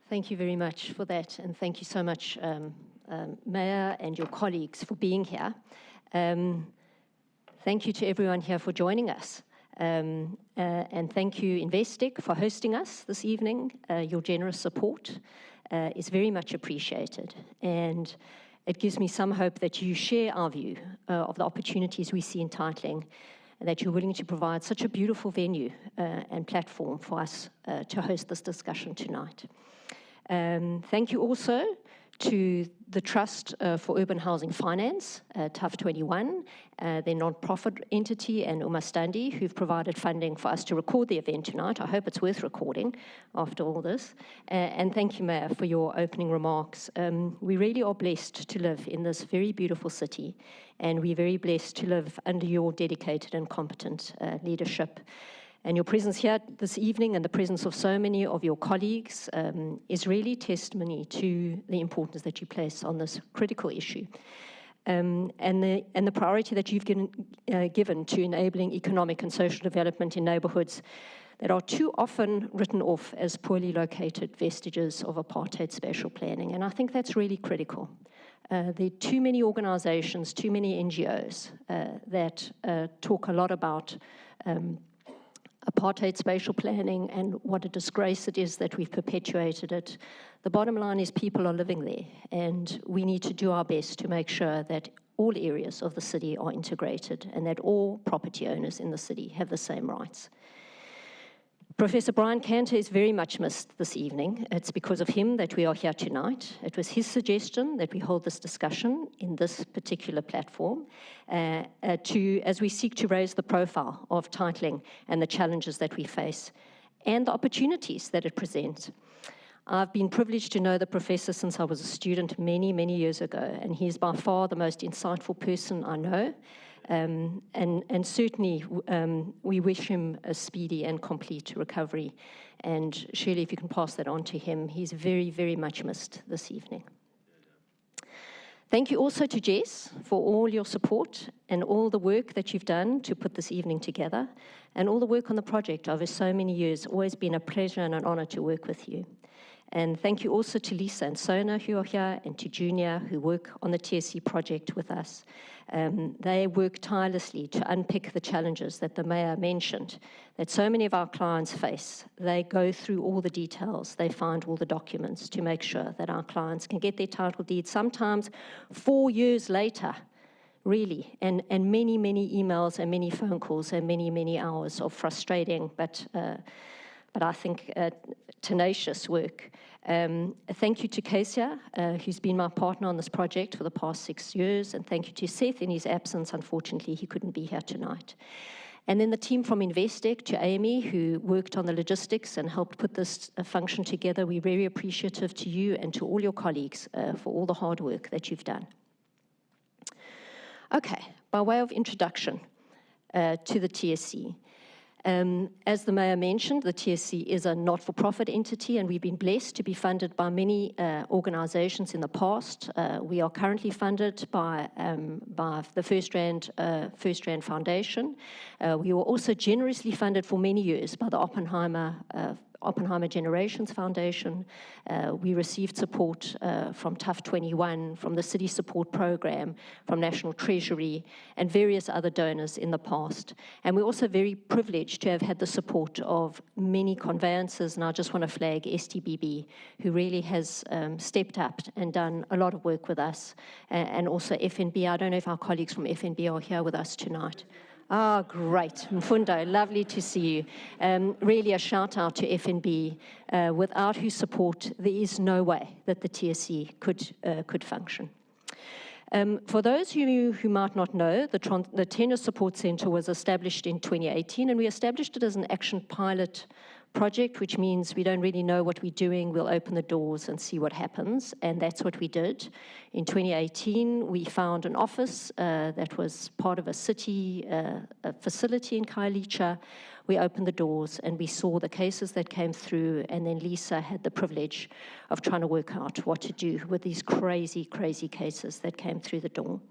Thank you very much for that, and thank you so much, Mayor and your colleagues, for being here. Thank you to everyone here for joining us. And thank you, Investec, for hosting us this evening. Your generous support is very much appreciated. And it gives me some hope that you share our view of the opportunities we see in titling, and that you're willing to provide such a beautiful venue and platform for us to host this discussion tonight. Thank you also to the Trust for Urban Housing Finance, TUF21, their non-profit entity, and Umastandi, who've provided funding for us to record the event tonight. I hope it's worth recording after all this. And thank you, Mayor, for your opening remarks. We really are blessed to live in this very beautiful city, and we're very blessed to live under your dedicated and competent leadership. And your presence here this evening and the presence of so many of your colleagues is really testimony to the importance that you place on this critical issue and the priority that you've given to enabling economic and social development in neighbourhoods that are too often written off as poorly located vestiges of apartheid spatial planning. And I think that's really critical. There are too many organisations, too many NGOs that talk a lot about apartheid spatial planning and what a disgrace it is that we've perpetuated it. The bottom line is people are living there, and we need to do our best to make sure that all areas of the city are integrated and that all property owners in the city have the same rights. Professor Brian Cantor is very much missed this evening. It's because of him that we are here tonight. It was his suggestion that we hold this discussion in this particular platform as we seek to raise the profile of titling and the challenges that we face and the opportunities that it presents. I've been privileged to know the professor since I was a student many, many years ago, and he's by far the most insightful person I know. And certainly we wish him a speedy and complete recovery. And Shirley, if you can pass that on to him, he's very, very much missed this evening. Thank you also to Jess for all your support and all the work that you've done to put this evening together, and all the work on the project over so many years. Always been a pleasure and an honor to work with you. And thank you also to Lisa and Sona, who are here, and to Junior, who work on the TSC project with us. They work tirelessly to unpick the challenges that the Mayor mentioned, that so many of our clients face. They go through all the details, they find all the documents to make sure that our clients can get their title deeds, sometimes 4 years later, really, and many, many emails and many phone calls and many, many hours of frustrating, but I think tenacious work. Thank you to Kesia, who's been my partner on this project for the past 6 years, and thank you to Seth in his absence. Unfortunately, he couldn't be here tonight. And then the team from Investec, to Amy, who worked on the logistics and helped put this function together. We're very appreciative to you and to all your colleagues for all the hard work that you've done. Okay, by way of introduction to the TSC. As the Mayor mentioned, the TSC is a not-for-profit entity, and we've been blessed to be funded by many organisations in the past. We are currently funded by the First Rand Foundation. We were also generously funded for many years by the Oppenheimer Generations Foundation. We received support from TUF21, from the City Support Program, from National Treasury, and various other donors in the past. And we're also very privileged to have had the support of many conveyancers, and I just want to flag STBB, who really has stepped up and done a lot of work with us, and also FNB. I don't know if our colleagues from FNB are here with us tonight. Ah, great. Mfundo, lovely to see you. Really a shout out to FNB, without whose support there is no way that the TSC could function. For those of you who might not know, the Tenure Support Centre was established in 2018, and we established it as an action pilot project, which means we don't really know what we're doing. We'll open the doors and see what happens, and that's what we did. In 2018, we found an office that was part of a city facility in Khayelitsha. We opened the doors and we saw the cases that came through, and then Lisa had the privilege of trying to work out what to do with these crazy, crazy cases that came through the door.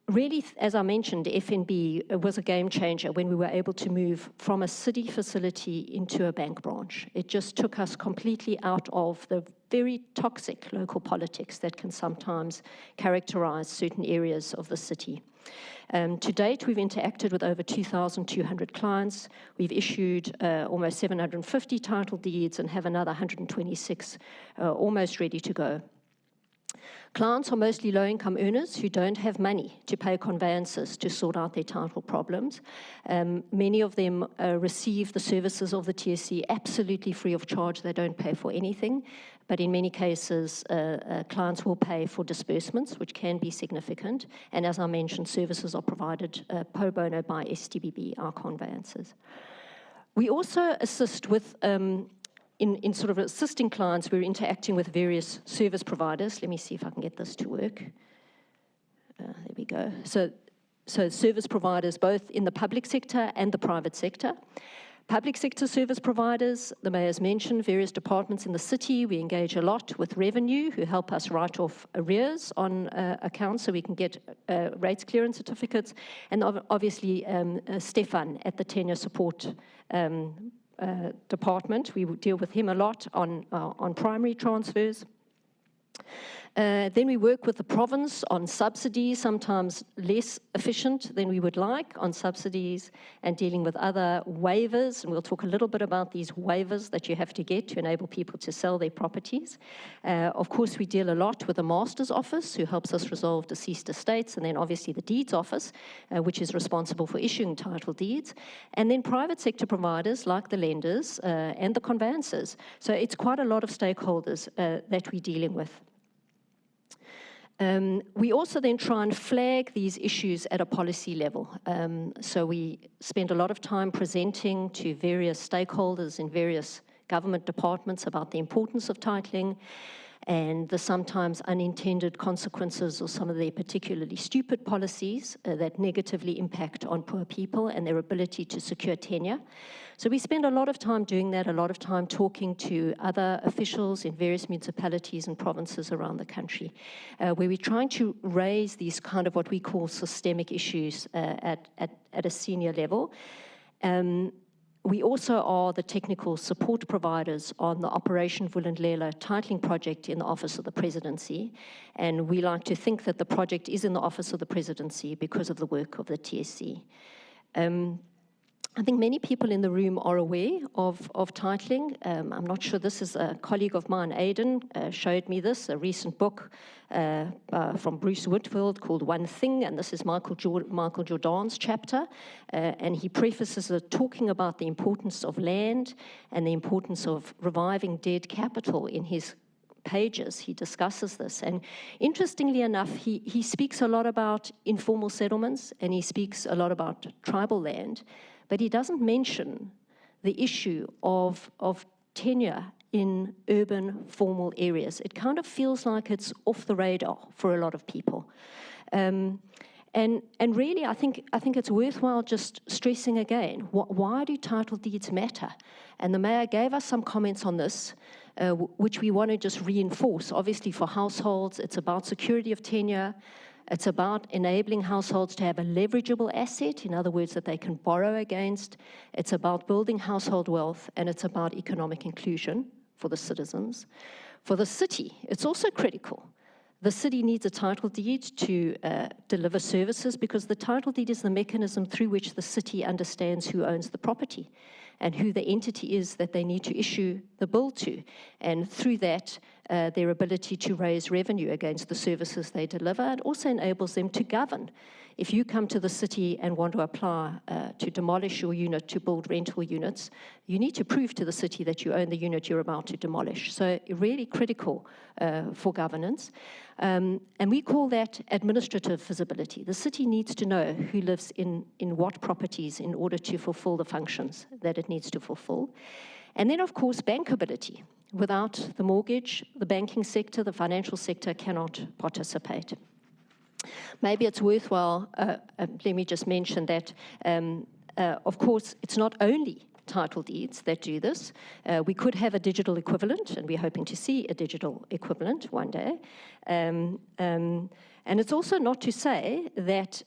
Really, as I mentioned, FNB was a game changer when we were able to move from a city facility into a bank branch. It just took us completely out of the very toxic local politics that can sometimes characterize certain areas of the city. To date, we've interacted with over 2,200 clients. We've issued almost 750 title deeds and have another 126 almost ready to go. Clients are mostly low-income earners who don't have money to pay conveyancers to sort out their title problems. Many of them receive the services of the TSC absolutely free of charge. They don't pay for anything. But in many cases, clients will pay for disbursements, which can be significant. And as I mentioned, services are provided pro bono by STBB, our conveyancers. We also assist with in sort of assisting clients, we're interacting with various service providers. Let me see if I can get this to work. There we go. So service providers, both in the public sector and the private sector. Public sector service providers, the Mayor's mentioned, various departments in the city. We engage a lot with revenue, who help us write off arrears on accounts so we can get rates clearance certificates. And obviously, Stefan at the Tenure Support department. We deal with him a lot on primary transfers. Then we work with the province on subsidies, sometimes less efficient than we would like on subsidies, and dealing with other waivers. And we'll talk a little bit about these waivers that you have to get to enable people to sell their properties. Of course, we deal a lot with the Master's Office, who helps us resolve deceased estates, and then obviously the Deeds Office, which is responsible for issuing title deeds, and then private sector providers like the lenders and the conveyancers. So it's quite a lot of stakeholders that we're dealing with. We also then try and flag these issues at a policy level. So we spend a lot of time presenting to various stakeholders in various government departments about the importance of titling and the sometimes unintended consequences of some of their particularly stupid policies that negatively impact on poor people and their ability to secure tenure. So we spend a lot of time doing that, a lot of time talking to other officials in various municipalities and provinces around the country, where we're trying to raise these kind of what we call systemic issues at a senior level. We also are the technical support providers on the Operation Vulindlela titling project in the Office of the Presidency. And we like to think that the project is in the Office of the Presidency because of the work of the TSC. I think many people in the room are aware of titling. I'm not sure, this is a colleague of mine, Aidan, showed me this, a recent book from Bruce Whitfield called One Thing, and this is Michael Jordan's chapter, and he prefaces it talking about the importance of land and the importance of reviving dead capital in his pages. He discusses this, and interestingly enough, he speaks a lot about informal settlements, and he speaks a lot about tribal land, but he doesn't mention the issue of tenure in urban formal areas. It kind of feels like it's off the radar for a lot of people. And really, I think it's worthwhile just stressing again, why do title deeds matter? And the Mayor gave us some comments on this, which we want to just reinforce. Obviously, for households, it's about security of tenure. It's about enabling households to have a leverageable asset, in other words, that they can borrow against. It's about building household wealth, and it's about economic inclusion for the citizens. For the city, it's also critical. The city needs a title deed to deliver services, because the title deed is the mechanism through which the city understands who owns the property and who the entity is that they need to issue the bill to. And through that, their ability to raise revenue against the services they deliver. It also enables them to govern. If you come to the city and want to apply to demolish your unit to build rental units, you need to prove to the city that you own the unit you're about to demolish. So really critical for governance. And we call that administrative visibility. The city needs to know who lives in what properties in order to fulfill the functions that it needs to fulfill. And then, of course, bankability. Without the mortgage, the banking sector, the financial sector cannot participate. Maybe it's worthwhile, let me just mention that, of course, it's not only title deeds that do this. We could have a digital equivalent, and we're hoping to see a digital equivalent one day. And it's also not to say that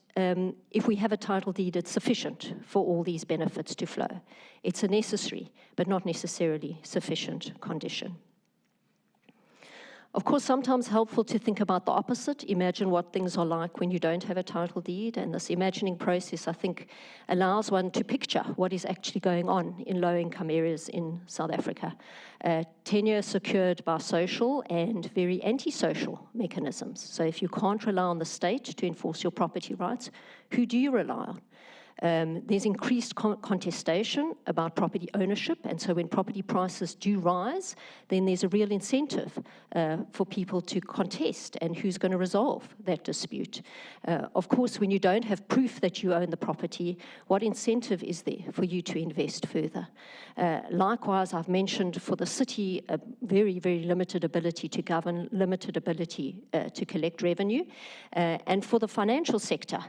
if we have a title deed, it's sufficient for all these benefits to flow. It's a necessary, but not necessarily sufficient condition. Of course, sometimes helpful to think about the opposite. Imagine what things are like when you don't have a title deed. And this imagining process, I think, allows one to picture what is actually going on in low-income areas in South Africa. Tenure secured by social and very antisocial mechanisms. So if you can't rely on the state to enforce your property rights, who do you rely on? There's increased contestation about property ownership, and so when property prices do rise, then there's a real incentive for people to contest, and who's going to resolve that dispute? Of course, when you don't have proof that you own the property, what incentive is there for you to invest further? Likewise, I've mentioned for the city a very, very limited ability to govern, limited ability to collect revenue, and for the financial sector,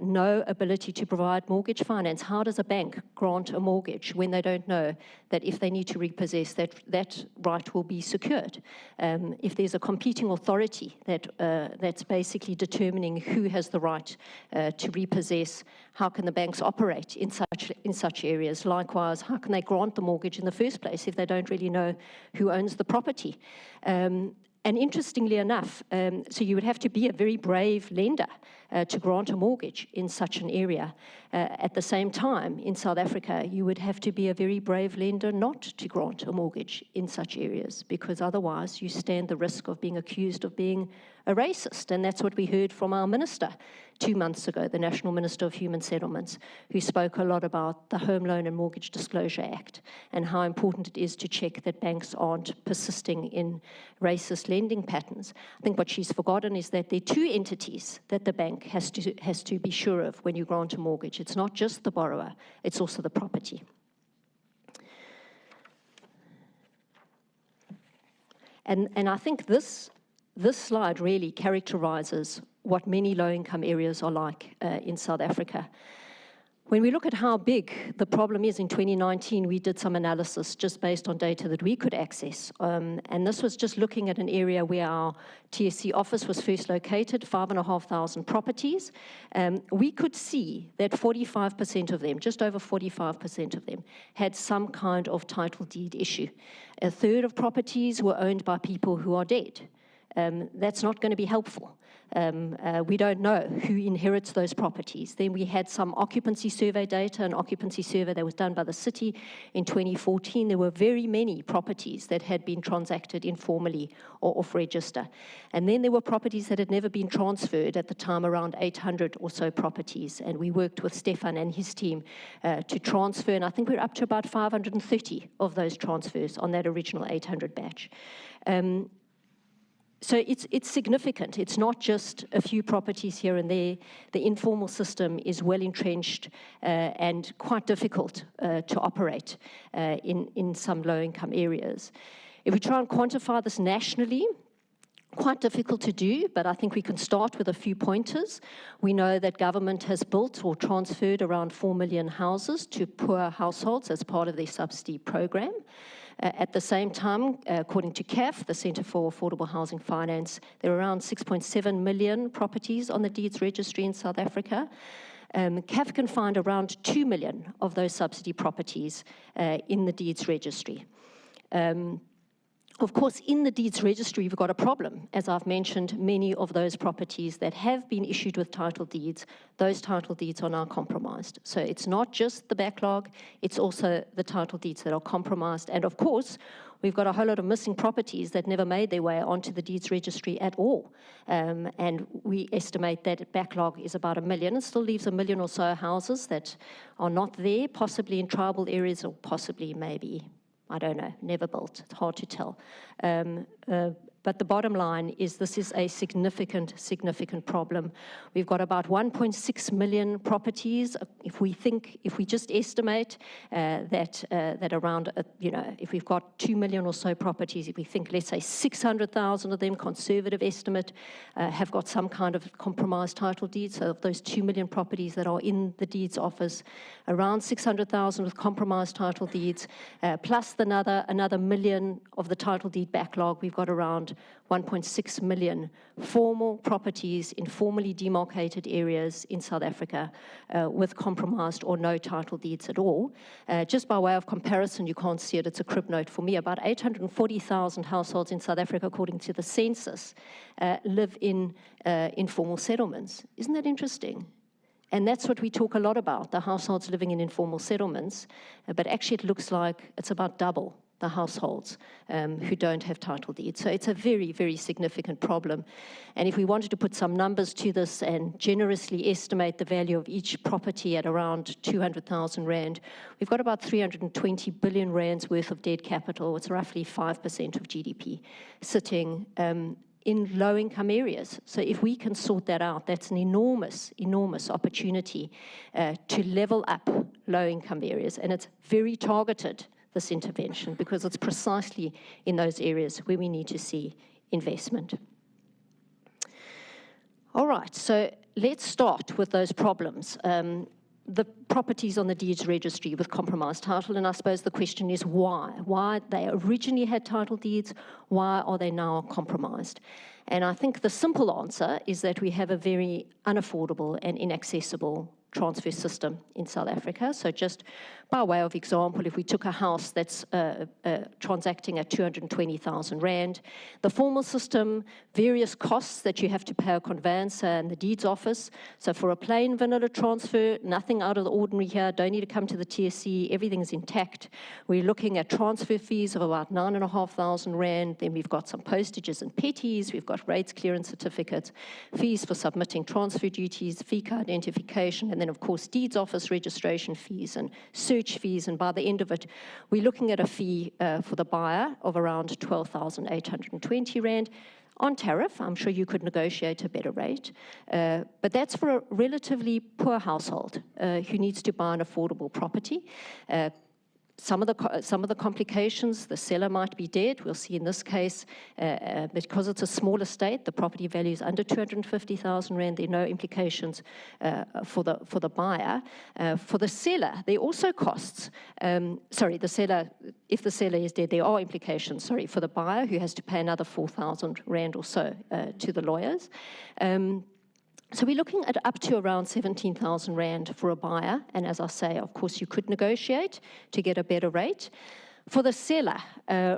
no ability to provide mortgage finance. How does a bank grant a mortgage when they don't know that if they need to repossess, that right will be secured? If there's a competing authority that's basically determining who has the right to repossess, how can the banks operate in such areas? Likewise, how can they grant the mortgage in the first place if they don't really know who owns the property? And interestingly enough, so you would have to be a very brave lender to grant a mortgage in such an area. At the same time, in South Africa, you would have to be a very brave lender not to grant a mortgage in such areas, because otherwise you stand the risk of being accused of being a racist. And that's what we heard from our minister 2 months ago, the National Minister of Human Settlements, who spoke a lot about the Home Loan and Mortgage Disclosure Act and how important it is to check that banks aren't persisting in racist lending patterns. I think what she's forgotten is that there are two entities that the bank has to be sure of when you grant a mortgage. It's not just the borrower, it's also the property. And I think this slide really characterizes what many low-income areas are like in South Africa. When we look at how big the problem is in 2019, we did some analysis just based on data that we could access. And this was just looking at an area where our TSC office was first located, 5,500 properties. We could see that 45% of them, just over 45% of them, had some kind of title deed issue. A third of properties were owned by people who are dead. That's not going to be helpful. We don't know who inherits those properties. Then we had some occupancy survey data, an occupancy survey that was done by the city in 2014. There were very many properties that had been transacted informally or off register. And then there were properties that had never been transferred, at the time around 800 or so properties. And we worked with Stefan and his team to transfer, and I think we're up to about 530 of those transfers on that original 800 batch. So it's significant. It's not just a few properties here and there. The informal system is well entrenched and quite difficult to operate in some low-income areas. If we try and quantify this nationally, quite difficult to do, but I think we can start with a few pointers. We know that government has built or transferred around 4 million houses to poor households as part of their subsidy program. At the same time, according to CAF, the Centre for Affordable Housing Finance, there are around 6.7 million properties on the deeds registry in South Africa. CAF can find around 2 million of those subsidy properties in the deeds registry. Of course, in the deeds registry, we've got a problem. As I've mentioned, many of those properties that have been issued with title deeds, those title deeds are now compromised. So it's not just the backlog, it's also the title deeds that are compromised. And of course, we've got a whole lot of missing properties that never made their way onto the deeds registry at all. And we estimate that backlog is about 1 million. It still leaves 1 million or so houses that are not there, possibly in tribal areas or possibly maybe, I don't know, never built. It's hard to tell. But the bottom line is this is a significant, significant problem. We've got about 1.6 million properties. If we just estimate that around, if we've got 2 million or so properties, if we think, let's say 600,000 of them, conservative estimate, have got some kind of compromised title deed. So of those 2 million properties that are in the deeds office, around 600,000 with compromised title deeds, plus another million of the title deed backlog, we've got around 1.6 million formal properties in formally demarcated areas in South Africa with compromised or no title deeds at all. Just by way of comparison, you can't see it, it's a crib note for me, about 840,000 households in South Africa, according to the census, live in informal settlements. Isn't that interesting? And that's what we talk a lot about, the households living in informal settlements, but actually it looks like it's about double the households who don't have title deeds. So it's a very, very significant problem. And if we wanted to put some numbers to this and generously estimate the value of each property at around 200,000 Rand, we've got about 320 billion Rands worth of dead capital. It's roughly 5% of GDP sitting in low-income areas. So if we can sort that out, that's an enormous, enormous opportunity to level up low-income areas. And it's very targeted, this intervention, because it's precisely in those areas where we need to see investment. All right, so let's start with those problems. The properties on the deeds registry with compromised title, and I suppose the question is why? Why they originally had title deeds, why are they now compromised? And I think the simple answer is that we have a very unaffordable and inaccessible transfer system in South Africa. So just by way of example, if we took a house that's transacting at 220,000 Rand, the formal system, various costs that you have to pay a conveyancer and the deeds office. So for a plain vanilla transfer, nothing out of the ordinary here, don't need to come to the TSC, everything is intact. We're looking at transfer fees of about 9,500 Rand, then we've got some postages and petties, we've got rates clearance certificates, fees for submitting transfer duties, FICA identification, and then of course deeds office registration fees and search fees, and by the end of it, we're looking at a fee for the buyer of around 12,820 Rand. On tariff, I'm sure you could negotiate a better rate, but that's for a relatively poor household who needs to buy an affordable property. Some of the complications, the seller might be dead. We'll see in this case, because it's a small estate, the property value is under 250,000 Rand. There are no implications for the buyer. For the seller, there are also costs. If the seller is dead, there are implications, for the buyer who has to pay another 4,000 Rand or so to the lawyers. So we're looking at up to around 17,000 Rand for a buyer. And as I say, of course, you could negotiate to get a better rate. For the seller,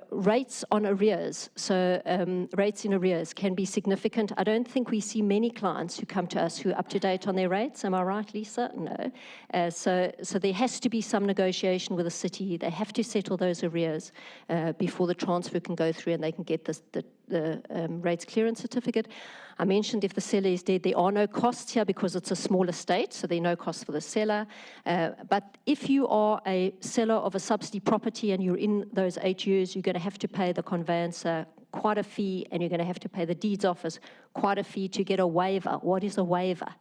rates on arrears, so rates in arrears can be significant. I don't think we see many clients who come to us who are up to date on their rates. Am I right, Lisa? No. So there has to be some negotiation with the city. They have to settle those arrears before the transfer can go through and they can get the rates clearance certificate. I mentioned if the seller is dead, there are no costs here because it's a small estate, so there are no costs for the seller. But if you are a seller of a subsidy property and you're in those 8 years, you're going to have to pay the conveyancer quite a fee, and you're going to have to pay the deeds office quite a fee to get a waiver. What is a waiver?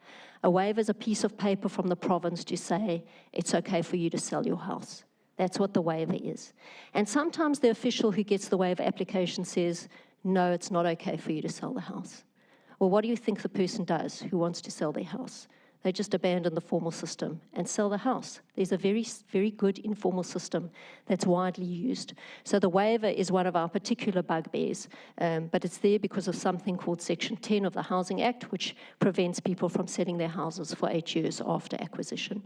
A waiver is a piece of paper from the province to say it's okay for you to sell your house. That's what the waiver is. And sometimes the official who gets the waiver application says, no, it's not okay for you to sell the house. Well, what do you think the person does who wants to sell their house? They just abandon the formal system and sell the house. There's a very, very good informal system that's widely used. So the waiver is one of our particular bugbears, but it's there because of something called Section 10 of the Housing Act, which prevents people from selling their houses for 8 years after acquisition.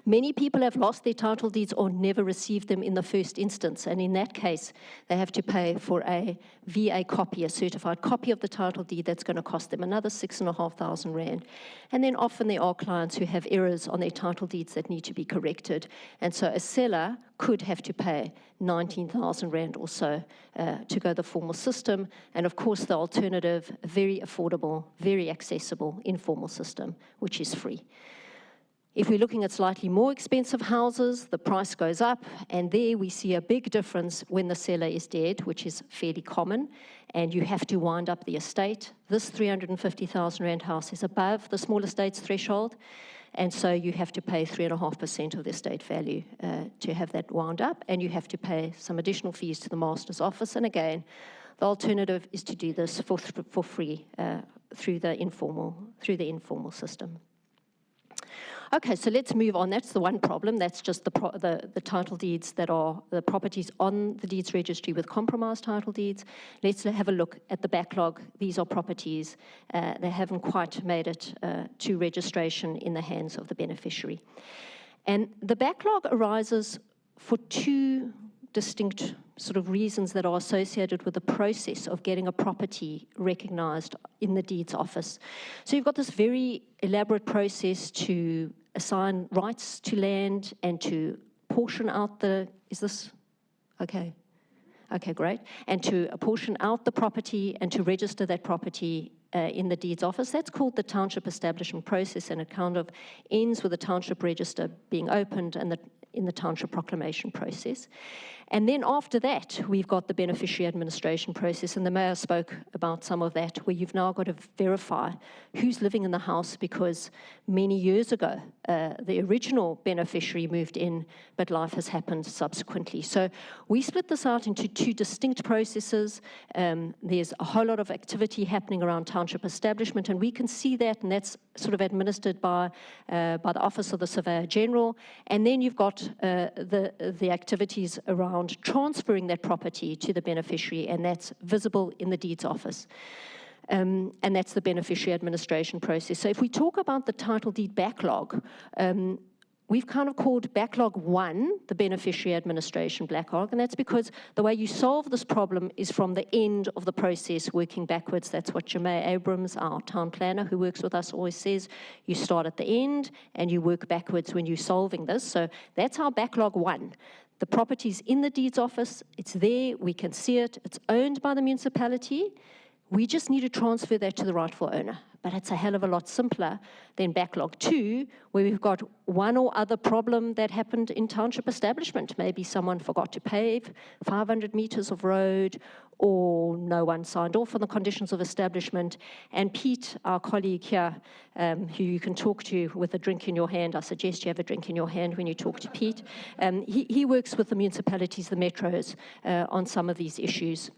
Many people have lost their title deeds or never received them in the first instance, and in that case, they have to pay for a VA copy, a certified copy of the title deed that's going to cost them another 6,500 Rand. And then often there are clients who have errors on their title deeds that need to be corrected, and so a seller could have to pay 19,000 Rand or so to go the formal system, and of course the alternative, a very affordable, very accessible informal system, which is free. If we're looking at slightly more expensive houses, the price goes up, and there we see a big difference when the seller is dead, which is fairly common, and you have to wind up the estate. This 350,000 rand house is above the small estates threshold, and so you have to pay 3.5% of the estate value to have that wound up, and you have to pay some additional fees to the master's office. And again, the alternative is to do this for free through the informal system. Okay, so let's move on. That's the one problem. That's just the title deeds that are the properties on the deeds registry with compromised title deeds. Let's have a look at the backlog. These are properties that haven't quite made it to registration in the hands of the beneficiary. And the backlog arises for two distinct sort of reasons that are associated with the process of getting a property recognized in the deeds office. So you've got this very elaborate process to assign rights to land and to portion out the, is this okay? Okay, great. And to apportion out the property and to register that property in the deeds office. That's called the township establishment process, and it kind of ends with the township register being opened and in the township proclamation process. And then after that, we've got the beneficiary administration process, and the mayor spoke about some of that, where you've now got to verify who's living in the house, because many years ago, the original beneficiary moved in, but life has happened subsequently. So we split this out into two distinct processes. There's a whole lot of activity happening around township establishment, and we can see that, and that's sort of administered by the Office of the Surveyor General. And then you've got the activities around transferring that property to the beneficiary, and that's visible in the deeds office. And that's the beneficiary administration process. So if we talk about the title deed backlog, we've kind of called backlog 1 the beneficiary administration backlog, and that's because the way you solve this problem is from the end of the process working backwards. That's what Jermaine Abrams, our town planner who works with us, always says. You start at the end and you work backwards when you're solving this. So that's our backlog 1. The property's in the deeds office, it's there, we can see it, it's owned by the municipality. We just need to transfer that to the rightful owner. But it's a hell of a lot simpler than backlog 2, where we've got one or other problem that happened in township establishment. Maybe someone forgot to pave 500 meters of road, or no one signed off on the conditions of establishment. And Pete, our colleague here, who you can talk to with a drink in your hand, I suggest you have a drink in your hand when you talk to Pete. He works with the municipalities, the metros, on some of these issues.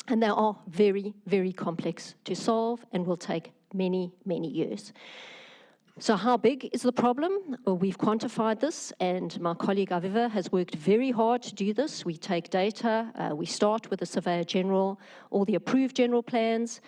And they are very, very complex to solve and will take many, many years. So how big is the problem? Well, we've quantified this, and my colleague Aviva has worked very hard to do this. We take data, we start with the Surveyor General, all the approved general plans.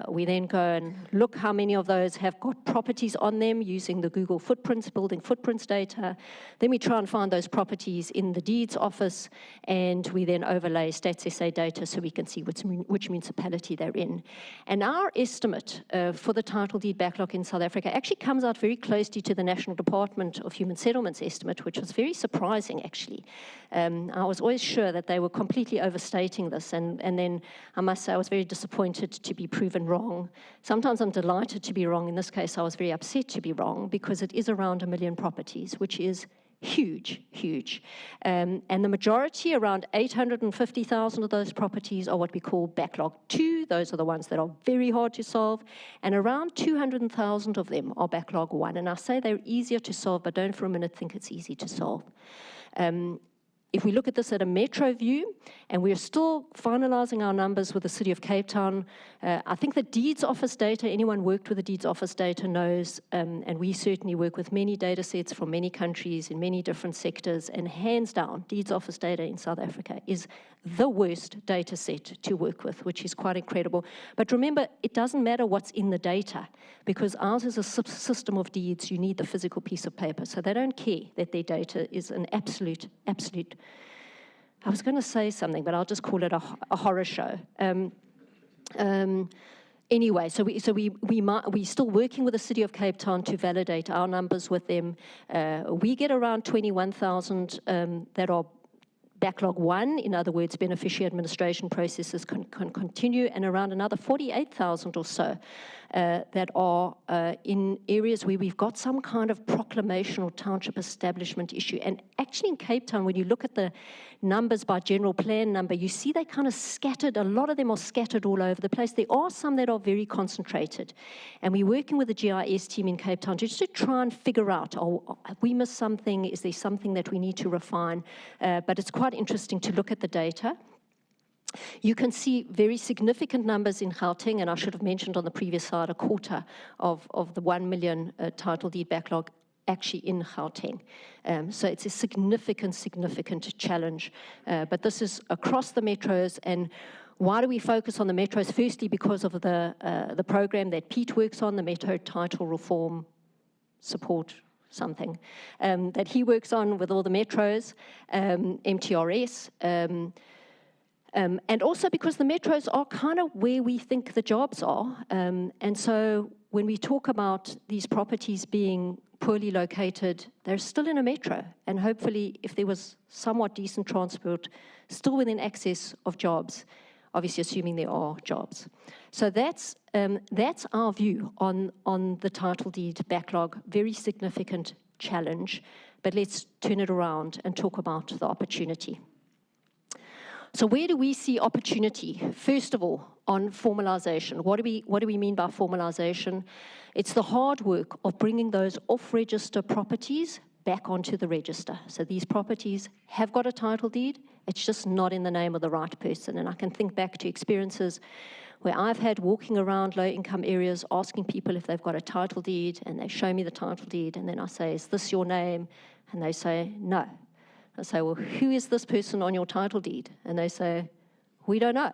We then go and look how many of those have got properties on them using the Google Footprints, building footprints data. Then we try and find those properties in the deeds office, and we then overlay Stats SA data so we can see which municipality they're in. And our estimate for the title deed backlog in South Africa actually comes out very closely to the National Department of Human Settlements estimate, which was very surprising, actually. I was always sure that they were completely overstating this, and then I must say I was very disappointed to be proven wrong. Sometimes I'm delighted to be wrong. In this case, I was very upset to be wrong, because it is around 1 million properties, which is huge, huge. And the majority, around 850,000 of those properties, are what we call backlog 2. Those are the ones that are very hard to solve. And around 200,000 of them are backlog 1. And I say they're easier to solve, but don't for a minute think it's easy to solve. If we look at this at a metro view, and we're still finalizing our numbers with the City of Cape Town, I think the deeds office data, anyone worked with the deeds office data knows, and we certainly work with many data sets from many countries in many different sectors, and hands down, deeds office data in South Africa is the worst data set to work with, which is quite incredible. But remember, it doesn't matter what's in the data, because ours is a system of deeds. You need the physical piece of paper, so they don't care that their data is an absolute, I was going to say something, but I'll just call it a horror show. Anyway, so we're still working with the City of Cape Town to validate our numbers with them. We get around 21,000 that are backlog 1, in other words, beneficiary administration processes can continue, and around another 48,000 or so that are in areas where we've got some kind of proclamation or township establishment issue. And actually in Cape Town, when you look at the numbers by general plan number, you see they kind of scattered, a lot of them are scattered all over the place. There are some that are very concentrated. And we're working with the GIS team in Cape Town just to try and figure out, oh, have we missed something? Is there something that we need to refine? But it's quite interesting to look at the data. You can see very significant numbers in Gauteng, and I should have mentioned on the previous slide, a quarter of the 1 million title deed backlog actually in Gauteng. So it's a significant challenge. But this is across the metros. And why do we focus on the metros? Firstly, because of the program that Pete works on, the Metro Title Reform Support something, that he works on with all the metros, MTRS, and also because the metros are kind of where we think the jobs are. And so when we talk about these properties being poorly located, they're still in a metro. And hopefully, if there was somewhat decent transport, still within access of jobs, obviously assuming there are jobs. So that's our view on the title deed backlog. Very significant challenge. But let's turn it around and talk about the opportunity. So where do we see opportunity? First of all, on formalization. What do we mean by formalization? It's the hard work of bringing those off-register properties back onto the register. So these properties have got a title deed, it's just not in the name of the right person. And I can think back to experiences where I've had walking around low-income areas asking people if they've got a title deed, and they show me the title deed, and then I say, is this your name? And they say, no. I say, well, who is this person on your title deed? And they say, we don't know.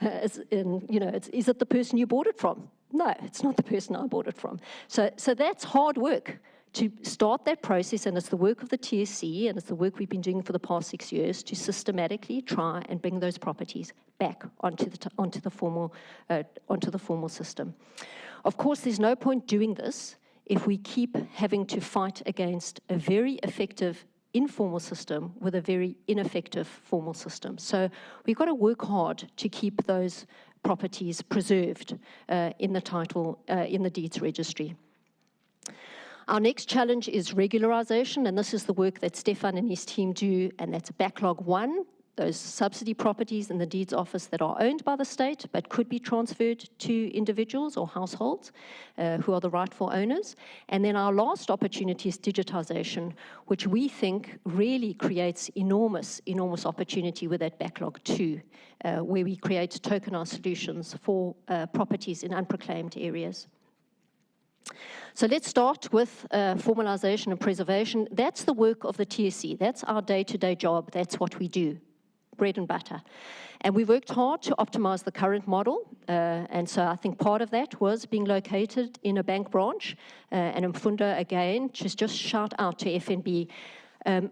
Is it the person you bought it from? No, it's not the person I bought it from. So that's hard work to start that process, and it's the work of the TSC, and it's the work we've been doing for the past 6 years to systematically try and bring those properties back onto the formal system. Of course, there's no point doing this if we keep having to fight against a very effective informal system with a very ineffective formal system. So we've got to work hard to keep those properties preserved in the deeds registry. Our next challenge is regularization, and this is the work that Stefan and his team do, and that's backlog 1, those subsidy properties in the deeds office that are owned by the state but could be transferred to individuals or households who are the rightful owners. And then our last opportunity is digitization, which we think really creates enormous opportunity with that backlog 2, where we create tokenized solutions for properties in unproclaimed areas. So let's start with formalization and preservation. That's the work of the TSC. That's our day-to-day job. That's what we do, bread and butter. And we worked hard to optimize the current model. And so I think part of that was being located in a bank branch. And Mfundo, again, just shout out to FNB.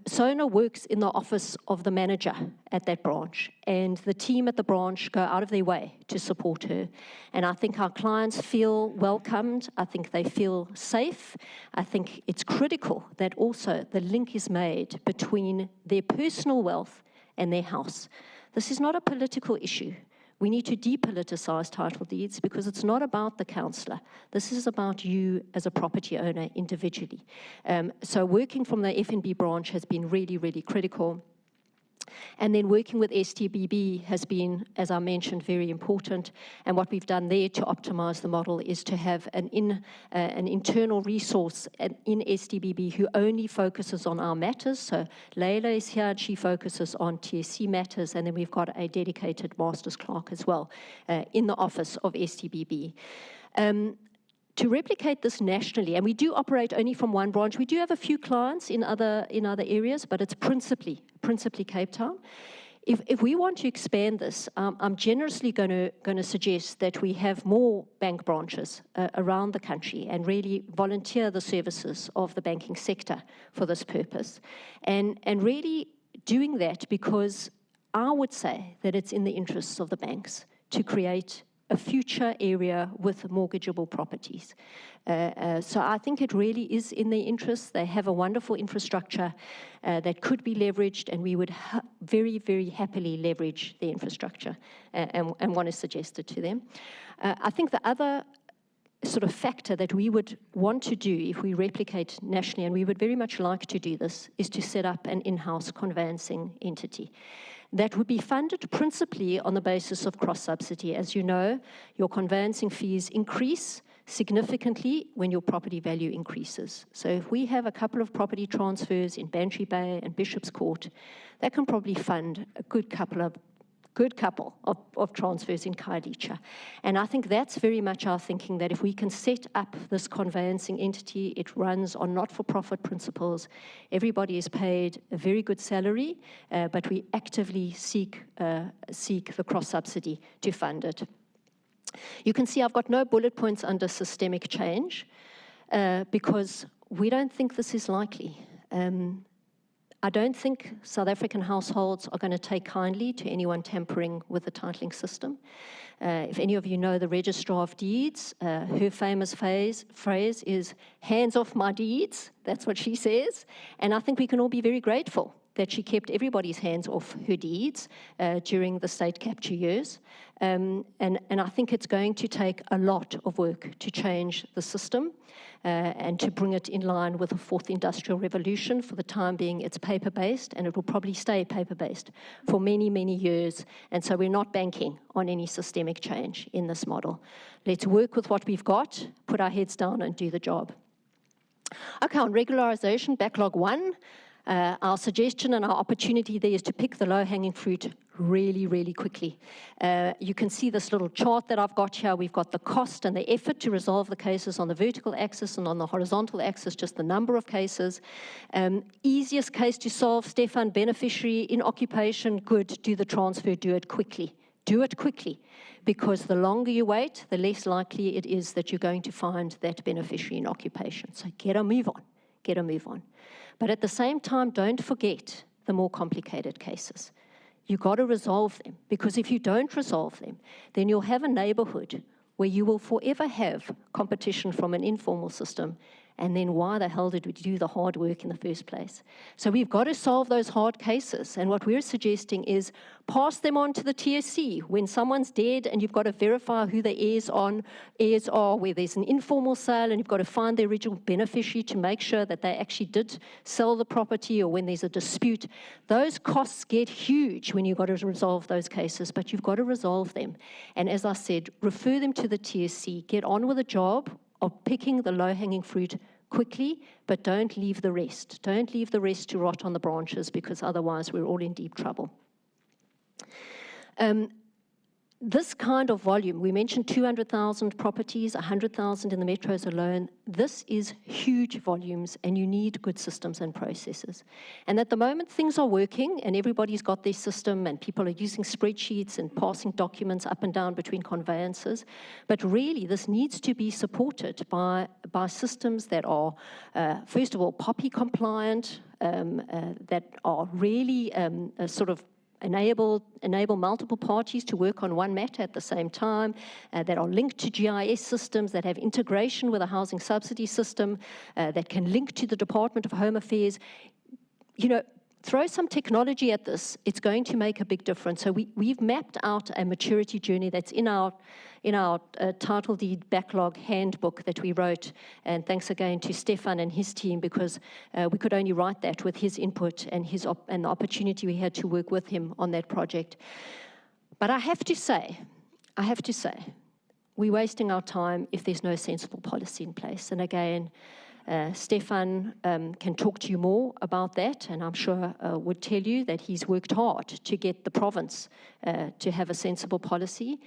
Sona works in the office of the manager at that branch, and the team at the branch go out of their way to support her. And I think our clients feel welcomed. I think they feel safe. I think it's critical that also the link is made between their personal wealth and their house. This is not a political issue. We need to depoliticize title deeds because it's not about the councillor. This is about you as a property owner individually. So working from the FNB branch has been really, really critical. And then working with STBB has been, as I mentioned, very important. And what we've done there to optimize the model is to have an internal resource in STBB who only focuses on our matters. So Leila is here, and she focuses on TSC matters. And then we've got a dedicated master's clerk as well in the office of STBB. To replicate this nationally, and we do operate only from one branch. We do have a few clients in other areas, but it's principally Cape Town. If we want to expand this, I'm generously going to suggest that we have more bank branches around the country and really volunteer the services of the banking sector for this purpose, and really doing that because I would say that it's in the interests of the banks to create a future area with mortgageable properties. So I think it really is in their interests. They have a wonderful infrastructure that could be leveraged, and we would very, very happily leverage the infrastructure and want to suggest it to them. I think the other sort of factor that we would want to do if we replicate nationally, and we would very much like to do this, is to set up an in-house conveyancing entity that would be funded principally on the basis of cross-subsidy. As you know, your conveyancing fees increase significantly when your property value increases. So if we have a couple of property transfers in Bantry Bay and Bishop's Court, that can probably fund a good couple of transfers in Khayelitsha. And I think that's very much our thinking, that if we can set up this conveyancing entity, it runs on not-for-profit principles. Everybody is paid a very good salary, but we actively seek the cross-subsidy to fund it. You can see I've got no bullet points under systemic change because we don't think this is likely. I don't think South African households are going to take kindly to anyone tampering with the titling system. If any of you know the Registrar of Deeds, her famous phrase is, "Hands off my deeds." That's what she says. And I think we can all be very grateful that she kept everybody's hands off her deeds during the state capture years. And I think it's going to take a lot of work to change the system and to bring it in line with the fourth industrial revolution. For the time being, it's paper-based, and it will probably stay paper-based for many, many years. And so we're not banking on any systemic change in this model. Let's work with what we've got, put our heads down and do the job. Okay, on regularization, backlog 1, our suggestion and our opportunity there is to pick the low-hanging fruit really, really quickly. You can see this little chart that I've got here. We've got the cost and the effort to resolve the cases on the vertical axis, and on the horizontal axis, just the number of cases. Easiest case to solve, Stefan, beneficiary in occupation, good, do the transfer, do it quickly. Do it quickly, because the longer you wait, the less likely it is that you're going to find that beneficiary in occupation. So get a move on, get a move on. But at the same time, don't forget the more complicated cases. You've got to resolve them, because if you don't resolve them, then you'll have a neighborhood where you will forever have competition from an informal system, and then why the hell did we do the hard work in the first place? So we've got to solve those hard cases, and what we're suggesting is pass them on to the TSC. When someone's dead and you've got to verify who the heirs are, where there's an informal sale and you've got to find the original beneficiary to make sure that they actually did sell the property, or when there's a dispute, those costs get huge when you've got to resolve those cases, but you've got to resolve them. And as I said, refer them to the TSC, get on with the job of picking the low-hanging fruit quickly, but don't leave the rest. Don't leave the rest to rot on the branches, because otherwise we're all in deep trouble. This kind of volume, we mentioned 200,000 properties, 100,000 in the metros alone. This is huge volumes, and you need good systems and processes. And at the moment, things are working, and everybody's got their system, and people are using spreadsheets and passing documents up and down between conveyances. But really, this needs to be supported by systems that are, first of all, POPI compliant, that are really sort of enable multiple parties to work on one matter at the same time, that are linked to GIS systems, that have integration with a housing subsidy system, that can link to the Department of Home Affairs. You know, throw some technology at this, it's going to make a big difference. So we've mapped out a maturity journey that's in our title deed backlog handbook that we wrote, and thanks again to Stefan and his team, because we could only write that with his input and the opportunity we had to work with him on that project. But I have to say, we're wasting our time if there's no sensible policy in place. And again, Stefan can talk to you more about that, and I'm sure would tell you that he's worked hard to get the province to have a sensible policy.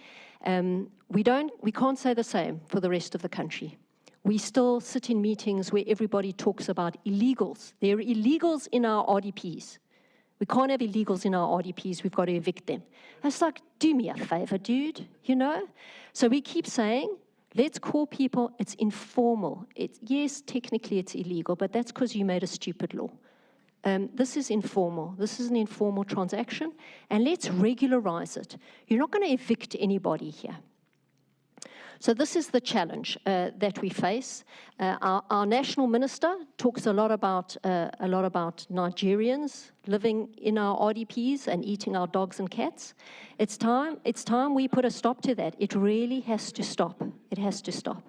We can't say the same for the rest of the country. We still sit in meetings where everybody talks about illegals. There are illegals in our RDPs. We can't have illegals in our RDPs, we've got to evict them. It's like, do me a favor, dude, you know? So we keep saying, let's call people, it's informal. Yes, technically it's illegal, but that's because you made a stupid law. This is informal. This is an informal transaction, and let's regularize it. You're not going to evict anybody here. So this is the challenge that we face. Our national minister talks a lot about Nigerians living in our RDPs and eating our dogs and cats. It's time we put a stop to that. It really has to stop. It has to stop.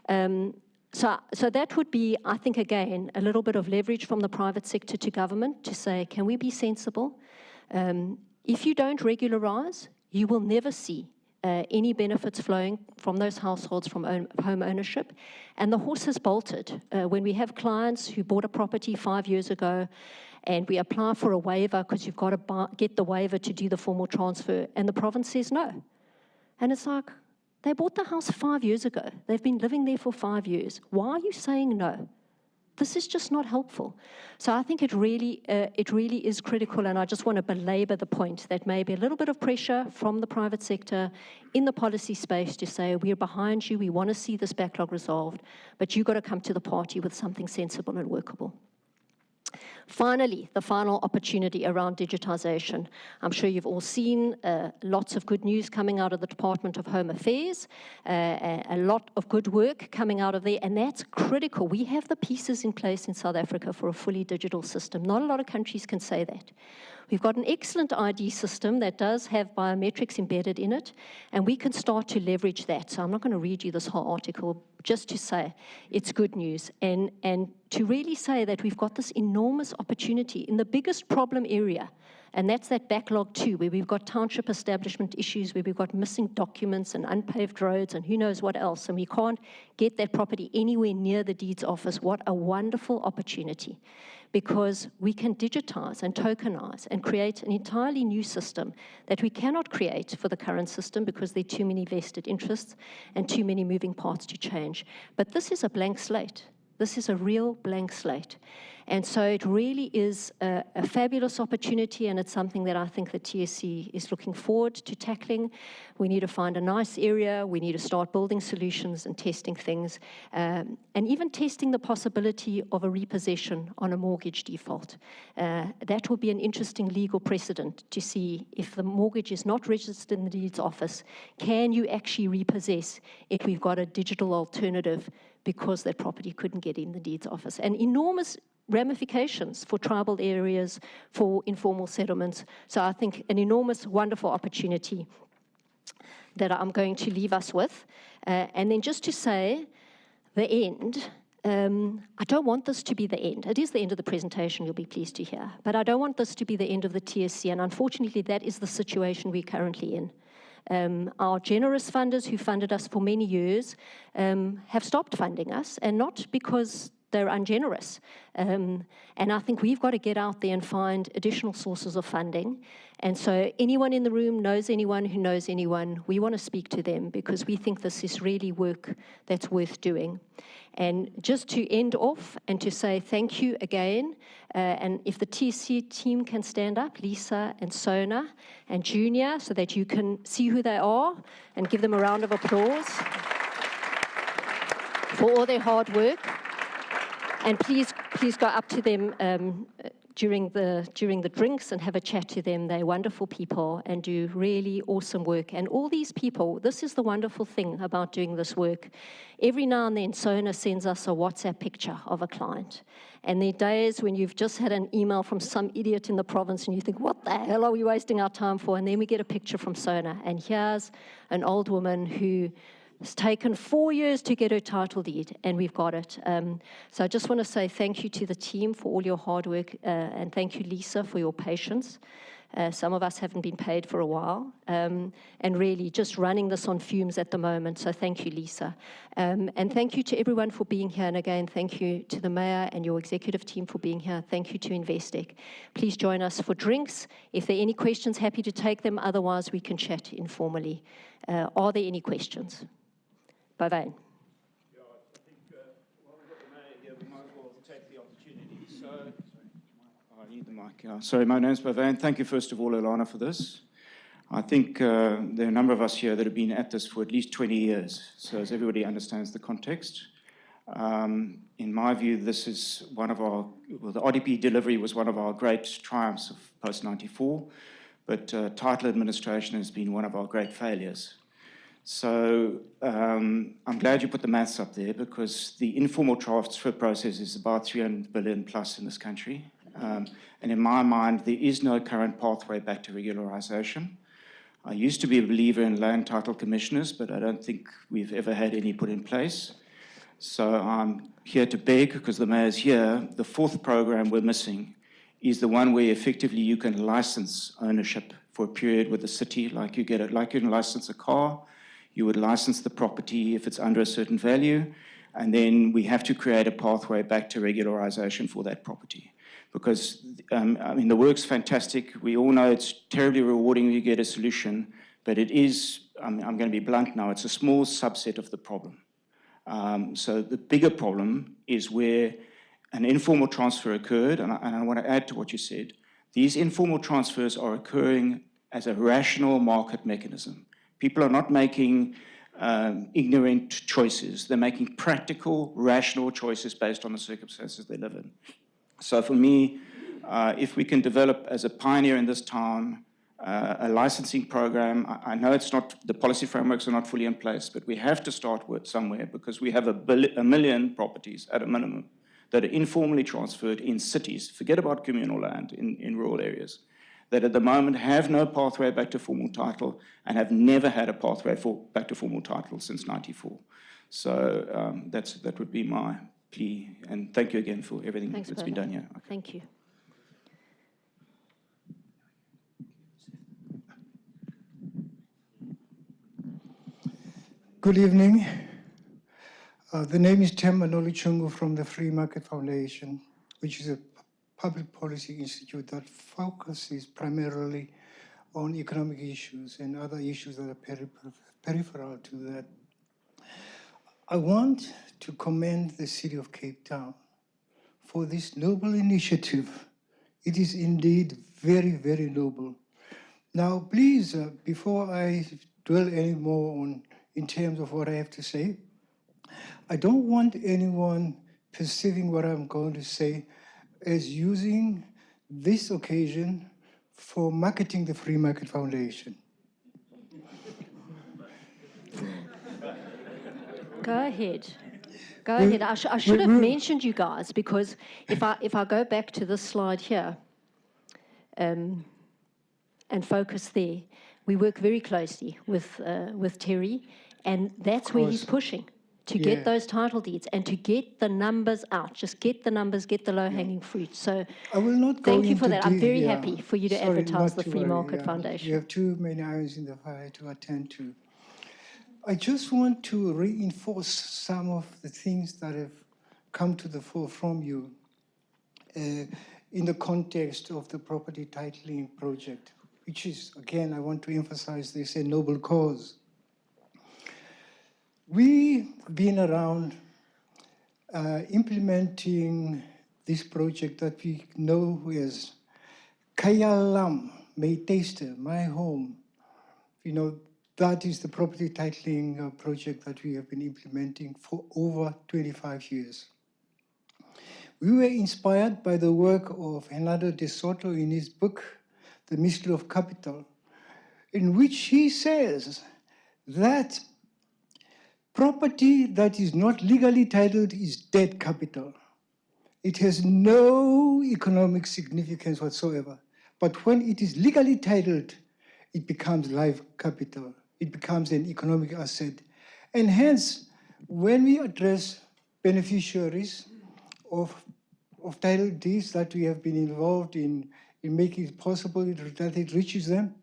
So that would be, I think, again, a little bit of leverage from the private sector to government to say, can we be sensible? If you don't regularize, you will never see any benefits flowing from those households from home ownership. And the horse has bolted. When we have clients who bought a property 5 years ago, and we apply for a waiver because you've got to get the waiver to do the formal transfer, and the province says no. And it's like, they bought the house 5 years ago. They've been living there for 5 years. Why are you saying no? This is just not helpful. So I think it really is critical, and I just want to belabor the point that maybe a little bit of pressure from the private sector in the policy space to say, we're behind you, we want to see this backlog resolved, but you've got to come to the party with something sensible and workable. Finally, the final opportunity around digitization. I'm sure you've all seen lots of good news coming out of the Department of Home Affairs, a lot of good work coming out of there, and that's critical. We have the pieces in place in South Africa for a fully digital system. Not a lot of countries can say that. We've got an excellent ID system that does have biometrics embedded in it, and we can start to leverage that. So I'm not going to read you this whole article, just to say it's good news, and to really say that we've got this enormous opportunity in the biggest problem area, and that's that backlog too, where we've got township establishment issues, where we've got missing documents and unpaved roads and who knows what else, and we can't get that property anywhere near the deeds office. What a wonderful opportunity, because we can digitize and tokenize and create an entirely new system that we cannot create for the current system because there are too many vested interests and too many moving parts to change. But this is a blank slate. This is a real blank slate. And so it really is a fabulous opportunity, and it's something that I think the TSC is looking forward to tackling. We need to find a nice area. We need to start building solutions and testing things, and even testing the possibility of a repossession on a mortgage default. That will be an interesting legal precedent to see if the mortgage is not registered in the deeds office, can you actually repossess if we've got a digital alternative because that property couldn't get in the deeds office. And enormous ramifications for tribal areas, for informal settlements. So I think an enormous, wonderful opportunity that I'm going to leave us with. And then just to say, the end, I don't want this to be the end. It is the end of the presentation, you'll be pleased to hear. But I don't want this to be the end of the TSC, and unfortunately that is the situation we're currently in. Our generous funders who funded us for many years have stopped funding us, and not because they're ungenerous. And I think we've got to get out there and find additional sources of funding. And so anyone in the room knows anyone who knows anyone, we want to speak to them because we think this is really work that's worth doing. And just to end off and to say thank you again, and if the TSC team can stand up, Lisa and Sona and Junior, so that you can see who they are and give them a round of applause for all their hard work. And please go up to them during the drinks and have a chat to them. They're wonderful people and do really awesome work. And all these people, this is the wonderful thing about doing this work. Every now and then, Sona sends us a WhatsApp picture of a client. And there are days when you've just had an email from some idiot in the province and you think, what the hell are we wasting our time for? And then we get a picture from Sona. And here's an old woman who it's taken 4 years to get her title deed, and we've got it. So I just want to say thank you to the team for all your hard work, and thank you, Lisa, for your patience. Some of us haven't been paid for a while, and really just running this on fumes at the moment, so thank you, Lisa. And thank you to everyone for being here, and again, thank you to the Mayor and your executive team for being here. Thank you to Investec. Please join us for drinks. If there are any questions, happy to take them. Otherwise, we can chat informally. Are there any questions? Bye-bye. Yeah, I think while we've got the Mayor here, we might as well take the opportunity. So, I need the mic. Yeah. Sorry, my name's Bavain. Thank you, first of all, Ilana, for this. I think there are a number of us here that have been at this for at least 20 years, so as everybody understands the context. In my view, this is one of our, well, the RDP delivery was one of our great triumphs of post-94, but title administration has been one of our great failures. So I'm glad you put the maths up there, because the informal transfer process is about 300 billion plus in this country. And in my mind, there is no current pathway back to regularization. I used to be a believer in land title commissioners, but I don't think we've ever had any put in place. So I'm here to beg, because the mayor's here, the fourth program we're missing is the one where effectively you can license ownership for a period with the city, like you get it, like you can license a car, you would license the property if it's under a certain value, and then we have to create a pathway back to regularization for that property. Because, I mean, the work's fantastic. We all know it's terribly rewarding when you get a solution, but it is, I'm going to be blunt now, it's a small subset of the problem. So the bigger problem is where an informal transfer occurred, and I want to add to what you said. These informal transfers are occurring as a rational market mechanism. People are not making ignorant choices. They're making practical, rational choices based on the circumstances they live in. So for me, if we can develop as a pioneer in this town a licensing program, I know it's not, the policy frameworks are not fully in place, but we have to start with somewhere, because we have a million properties at a minimum that are informally transferred in cities, forget about communal land in rural areas, that at the moment have no pathway back to formal title and have never had a pathway back to formal title since '94. So that would be my plea. And thank you again for everything that's been done here. Okay. Thank you. Good evening. The name is Tem Manoli Chungu from the Free Market Foundation, which is a public policy institute that focuses primarily on economic issues and other issues that are peripheral to that. I want to commend the City of Cape Town for this noble initiative. It is indeed very, very noble. Now, please, before I dwell any more on in terms of what I have to say, I don't want anyone perceiving what I'm going to say as using this occasion for marketing the Free Market Foundation. Go ahead. Go ahead. I should have mentioned you guys, because if I go back to this slide here and focus there, we work very closely with Terry, and that's where he's pushing to get those title deeds and to get the numbers out. Just get the numbers, get the low-hanging fruit. So I will not go thank you into for that. I'm very happy for you to Sorry, advertise not the to Free worry, Market Foundation. You have too many irons in the fire to attend to. I just want to reinforce some of the things that have come to the fore from you in the context of the property titling project, which is, again, I want to emphasize this, a noble cause. We've been around implementing this project that we know as Kayalam, May Taster, My Home. You know, that is the property titling project that we have been implementing for over 25 years. We were inspired by the work of Hernando de Soto in his book, The Mystery of Capital, in which he says that property that is not legally titled is dead capital. It has no economic significance whatsoever. But when it is legally titled, it becomes live capital. It becomes an economic asset. And hence, when we address beneficiaries of title deeds that we have been involved in making it possible that it reaches them,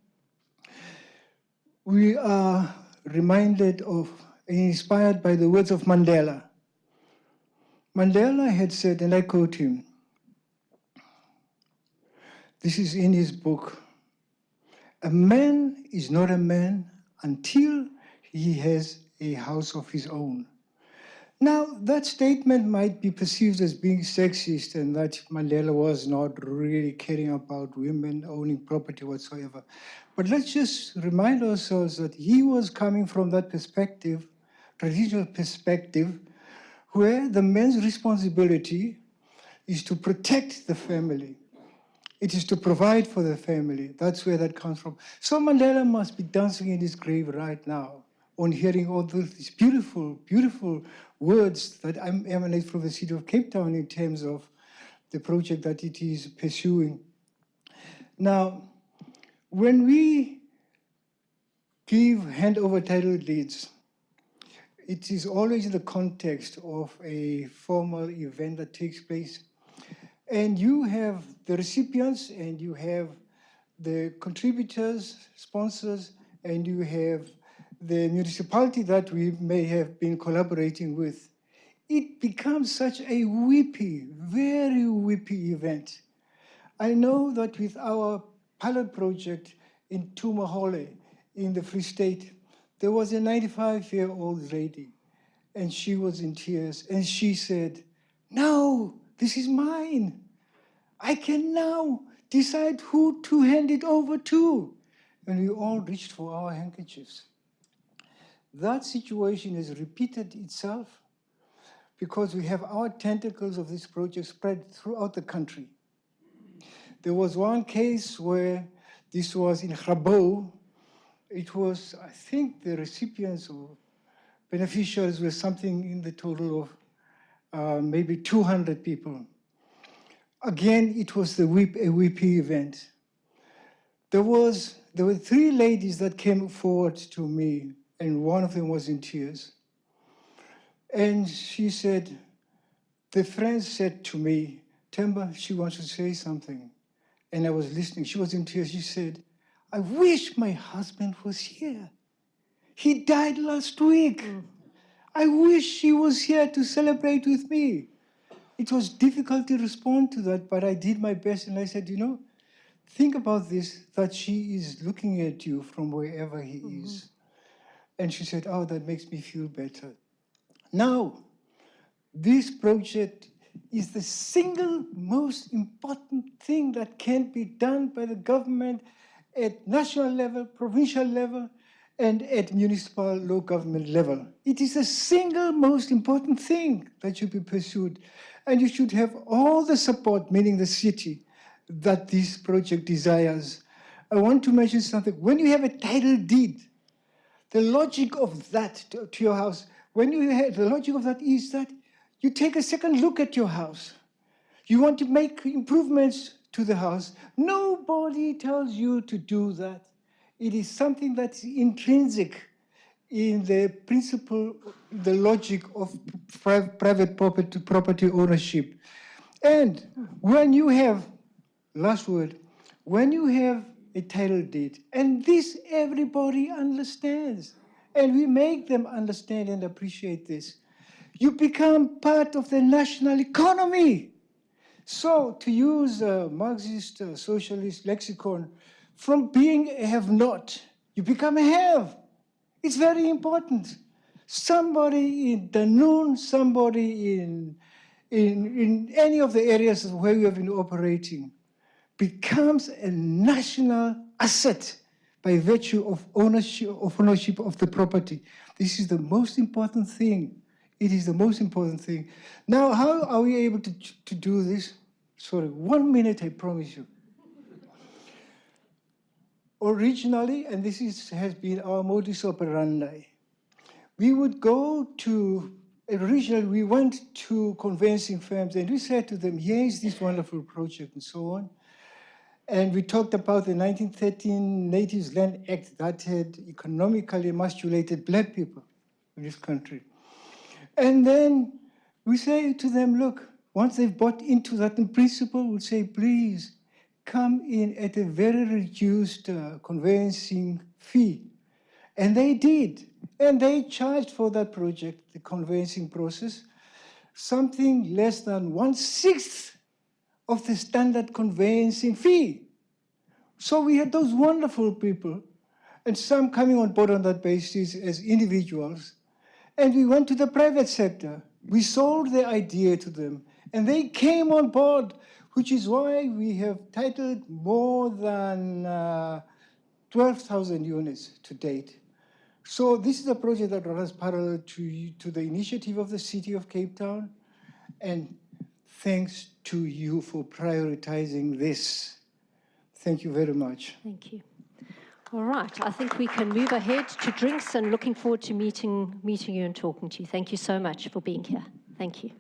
we are reminded of, inspired by the words of Mandela. Mandela had said, and I quote him, this is in his book, "A man is not a man until he has a house of his own." Now, that statement might be perceived as being sexist and that Mandela was not really caring about women owning property whatsoever. But let's just remind ourselves that he was coming from that perspective, traditional perspective, where the man's responsibility is to protect the family. It is to provide for the family. That's where that comes from. So Mandela must be dancing in his grave right now on hearing all these beautiful, beautiful words that emanate from the City of Cape Town in terms of the project that it is pursuing. Now, when we give handover title deeds, it is always in the context of a formal event that takes place. And you have the recipients, and you have the contributors, sponsors, and you have the municipality that we may have been collaborating with. It becomes such a weepy, very weepy event. I know that with our pilot project in Tumahole in the Free State, there was a 95-year-old lady, and she was in tears, and she said, "No, this is mine. I can now decide who to hand it over to." And we all reached for our handkerchiefs. That situation has repeated itself because we have our tentacles of this project spread throughout the country. There was one case where this was in Grabouw. It was, I think, the recipients or beneficiaries were something in the total of maybe 200 people. Again, it was a weepy event. There were 3 ladies that came forward to me, and one of them was in tears. And she said, the friend said to me, "Temba, she wants to say something." And I was listening. She was in tears. She said, "I wish my husband was here. He died last week. I wish he was here to celebrate with me." It was difficult to respond to that, but I did my best. And I said, think about this, that she is looking at you from wherever he is. And she said, "Oh, that makes me feel better." Now, this project is the single most important thing that can be done by the government at national level, provincial level, and at municipal local government level. It is the single most important thing that should be pursued. And you should have all the support, meaning the city, that this project desires. I want to mention something. When you have a title deed, the logic of that to your house, the logic of that is that you take a second look at your house. You want to make improvements to the house. Nobody tells you to do that. It is something that's intrinsic in the principle, the logic of private property ownership. And when you have, last word, when you have a title deed, and this everybody understands, and we make them understand and appreciate this, you become part of the national economy. So, to use a Marxist socialist lexicon, from being a have-not, you become a have. It's very important. Somebody in Danone, somebody in any of the areas where you have been operating, becomes a national asset by virtue of ownership of the property. This is the most important thing. It is the most important thing. Now, how are we able to do this? Sorry, 1 minute, I promise you. Originally, and this has been our modus operandi, we would go to, originally we went to conveyancing firms and we said to them, "Here is this wonderful project," and so on. And we talked about the 1913 Natives Land Act that had economically emasculated black people in this country. And then we say to them, look, once they've bought into that in principle, we'll say, please come in at a very reduced conveyancing fee. And they did. And they charged for that project, the conveyancing process, something less than 1/6 of the standard conveyancing fee. So we had those wonderful people, and some coming on board on that basis as individuals. And we went to the private sector. We sold the idea to them, and they came on board, which is why we have titled more than 12,000 units to date. So this is a project that runs parallel to the initiative of the City of Cape Town, and thanks to you for prioritizing this. Thank you very much. Thank you. All right, I think we can move ahead to drinks, and looking forward to meeting you and talking to you. Thank you so much for being here. Thank you.